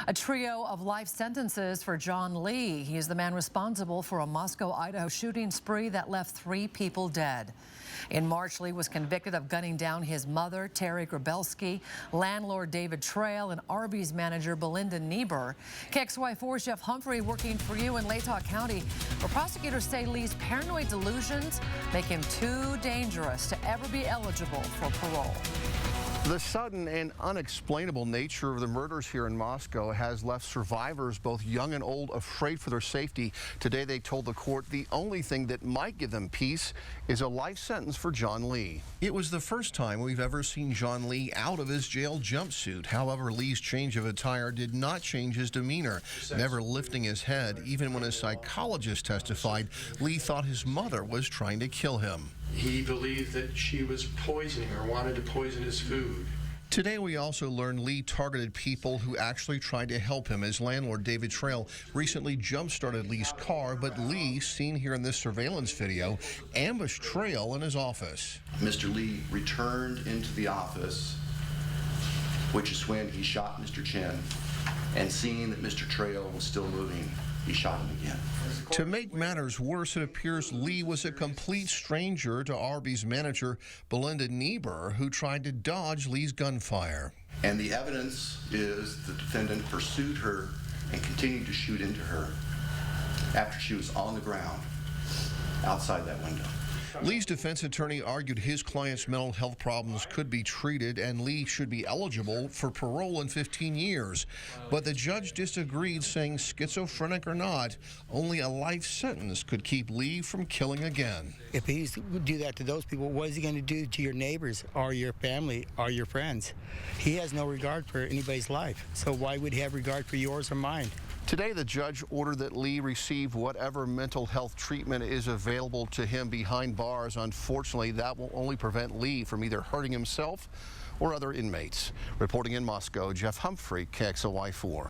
A trio of life sentences for John Lee. He is the man responsible for a Moscow, Idaho shooting spree that left 3 people dead. In March, Lee was convicted of gunning down his mother, Terry Grabelski, landlord David Trail, and Arby's manager Belinda Niebuhr. KXLY4's Jeff Humphrey working for you in LATAH County, where prosecutors say Lee's paranoid delusions make him too dangerous to ever be eligible for parole. The sudden and unexplainable nature of the murders here in Moscow has left survivors, both young and old, afraid for their safety. Today they told the court the only thing that might give them peace is a life sentence for John Lee. It was the first time we've ever seen John Lee out of his jail jumpsuit. However, Lee's change of attire did not change his demeanor, never lifting his head. Even when a psychologist testified, Lee thought his mother was trying to kill him. He believed that she was poisoning or wanted to poison his food. Today we also learned Lee targeted people who actually tried to help him. His landlord, David Trail, recently jump-started Lee's car, but Lee, seen here in this surveillance video, ambushed Trail in his office. Mr. Lee returned into the office, which is when he shot Mr. Chen, and seeing that Mr. Trail was still moving, he shot him again. To make matters worse, it appears Lee was a complete stranger to Arby's manager, Belinda Niebuhr, who tried to dodge Lee's gunfire. And the evidence is the defendant pursued her and continued to shoot into her after she was on the ground outside that window. Lee's defense attorney argued his client's mental health problems could be treated and Lee should be eligible for parole in 15 years. But the judge disagreed, saying schizophrenic or not, only a life sentence could keep Lee from killing again. If he used to do that to those people, what is he going to do to your neighbors or your family or your friends? He has no regard for anybody's life. So why would he have regard for yours or mine? Today, the judge ordered that Lee receive whatever mental health treatment is available to him behind bars. Unfortunately, that will only prevent Lee from either hurting himself or other inmates. Reporting in Moscow, Jeff Humphrey, KXLY4.